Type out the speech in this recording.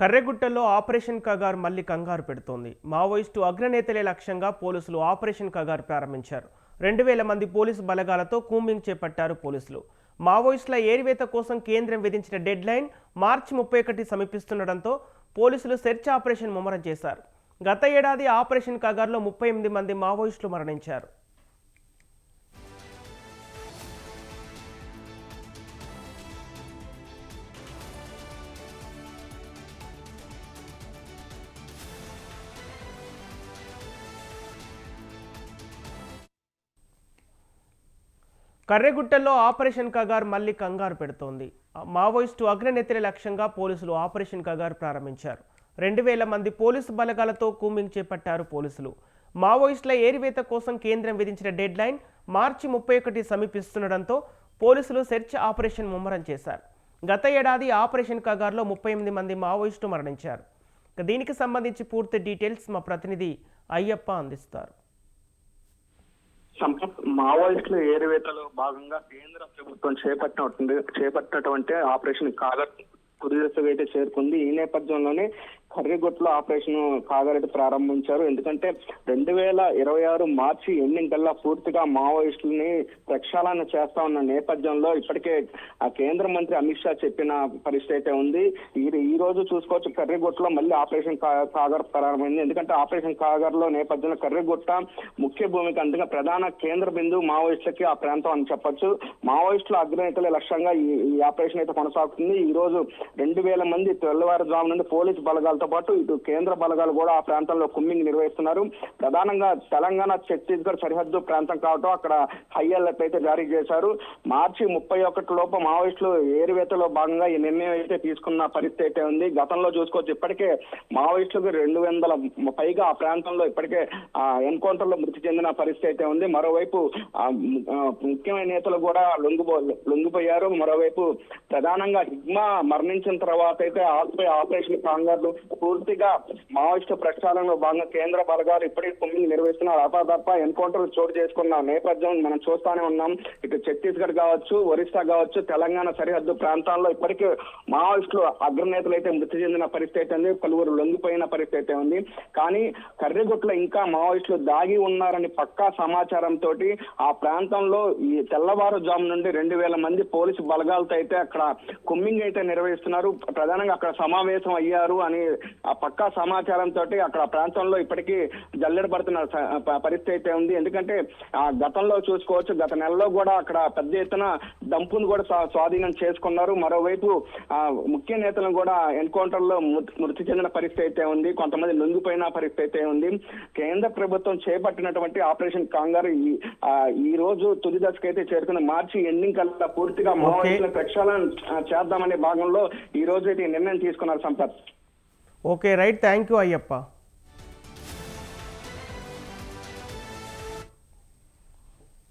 కర్రెగుట్టలో operation Kagar మళ్లీ కంగారు పెడుతోంది. మావోయిస్టు అగ్రనేతలే లక్ష్యంగా పోలీసులు ఆపరేషన్ కగార్ ప్రారంభించారు. 2000 మంది పోలీసు బలగాలతో కూంబింగ్ చేపట్టారు పోలీసులు. మావోయిస్టుల ఏరివేత కోసం కేంద్రం విధించిన డెడ్ లైన్ మార్చి 31 సమీపిస్తుండటంతో పోలీసులు సెర్చ్ ఆపరేషన్ ముమ్మరం చేశారు. గత ఏడాది ఆపరేషన్ కగార్లో 38 మంది మావోయిస్టులు మరణించారు. కర్రెగుట్టలో ఆపరేషన్ కగార్ మళ్లీ కంగారు పెడుతోంది. మావోయిస్టు అగ్రనేతలే లక్ష్యంగా పోలీసులు ఆపరేషన్ కగార్ ప్రారంభించారు. 2000 మంది పోలీసు బలగాలతో కూంబింగ్ చేపట్టారు పోలీసులు. మావోయిస్టుల ఏరివేత కోసం కేంద్రం విధించిన డెడ్ లైన్ మార్చి 31 సమీపిస్తుండటంతో పోలీసులు సెర్చ్ ఆపరేషన్ ముమ్మరం చేశారు. గత ఏడాది ఆపరేషన్ కగార్లో 38 మంది మావోయిస్టులు మరణించారు. దీనికి సంబంధించి పూర్తి డీటెయిల్స్ మా ప్రతినిధి అయ్యప్ప అందిస్తారు. మావోయిస్టుల ఏరివేతలో భాగంగా కేంద్ర ప్రభుత్వం చేపట్టినటువంటి ఆపరేషన్ కాగర్ తుది దశకు అయితే చేరుకుంది. ఈ నేపథ్యంలోనే కర్రెగుట్టలో ఆపరేషన్ కాగారెడ్డి ప్రారంభించారు. ఎందుకంటే 2026 మార్చి ఎండింగ్ కల్లా పూర్తిగా మావోయిస్టులని ప్రక్షాళన చేస్తా ఉన్న నేపథ్యంలో ఇప్పటికే ఆ కేంద్ర మంత్రి అమిత్ షా చెప్పిన పరిస్థితి అయితే ఉంది. ఈ రోజు చూసుకోవచ్చు, కర్రెగుట్టలో మళ్ళీ ఆపరేషన్ కాగర్ ప్రారంభమైంది. ఎందుకంటే ఆపరేషన్ కాగర్ లో నేపథ్యంలో కర్రెగుట్ట ముఖ్య భూమిక, అందుకే ప్రధాన కేంద్ర బిందువు మావోయిస్టులకి ఆ ప్రాంతం అని చెప్పొచ్చు. మావోయిస్టుల అగ్రనేతల లక్ష్యంగా ఈ ఆపరేషన్ అయితే కొనసాగుతుంది. ఈ రోజు 2000 మంది తెల్లవారుజాము నుండి పోలీసు బలగాలతో పాటు ఇటు కేంద్ర బలగాలు కూడా ఆ ప్రాంతంలో కుమ్మింగ్ నిర్వహిస్తున్నారు. ప్రధానంగా తెలంగాణ ఛత్తీస్గఢ్ సరిహద్దు ప్రాంతం కావటం అక్కడ హై అలర్ట్ అయితే జారీ చేశారు. మార్చి 31 లోపు మావోయిస్టులు ఏరివేతలో భాగంగా ఈ నిర్ణయం అయితే తీసుకున్న పరిస్థితి అయితే ఉంది. గతంలో చూసుకోవచ్చు, ఇప్పటికే మావోయిస్టులకు 200 పైగా ఆ ప్రాంతంలో ఇప్పటికే ఎన్కౌంటర్ లో మృతి చెందిన పరిస్థితి అయితే ఉంది. మరోవైపు ముఖ్యమైన నేతలు కూడా లొంగిపోయారు. మరోవైపు ప్రధానంగా హిగ్మా మరణించిన తర్వాత అయితే ఆపరేషన్ కాంగార్ పూర్తిగా మావోయిస్టు ప్రక్షాళనలో భాగంగా కేంద్ర బలగాలు ఇప్పటికీ కుమ్మింగ్ నిర్వహిస్తున్నారు. అపాదప్ప ఎన్కౌంటర్ చోటు చేసుకున్న నేపథ్యం మనం చూస్తానే ఉన్నాం. ఇటు ఛత్తీస్గఢ్ కావచ్చు, ఒరిస్సా కావచ్చు, తెలంగాణ సరిహద్దు ప్రాంతాల్లో ఇప్పటికీ మావోయిస్టులు అగ్రనేతలు అయితే మృతి చెందిన పరిస్థితి అయితే ఉంది. పలువురు లొంగిపోయిన పరిస్థితి అయితే ఉంది. కానీ కర్రెగుట్టలో ఇంకా మావోయిస్టులు దాగి ఉన్నారని పక్కా సమాచారంతో ఆ ప్రాంతంలో ఈ తెల్లవారుజాము నుండి 2000 మంది పోలీసు బలగాలతో అయితే అక్కడ కుమ్మింగ్ అయితే నిర్వహిస్తున్నారు. ప్రధానంగా అక్కడ సమావేశం అయ్యారు అని ఆ పక్కా సమాచారంతో అక్కడ ప్రాంతంలో ఇప్పటికీ జల్లెడ పడుతున్న పరిస్థితి అయితే ఉంది. ఎందుకంటే ఆ గతంలో చూసుకోవచ్చు, గత నెలలో కూడా అక్కడ పెద్ద ఎత్తున డంపును కూడా స్వాధీనం చేసుకున్నారు. మరోవైపు ముఖ్య నేతలను కూడా ఎన్కౌంటర్ లో మృతి చెందిన పరిస్థితి అయితే ఉంది. కొంతమంది లొంగిపోయిన పరిస్థితి అయితే ఉంది. కేంద్ర ప్రభుత్వం చేపట్టినటువంటి ఆపరేషన్ కాంగార్ ఈ రోజు తుది దశకు అయితే చేరుకున్న మార్చి ఎండింగ్ కల్లా పూర్తిగా మావోయిస్టుల ప్రక్షాళన చేద్దామనే భాగంలో ఈ రోజు అయితే నిర్ణయం తీసుకున్నారు. Sampath. Okay, right, thank you Ayyappa.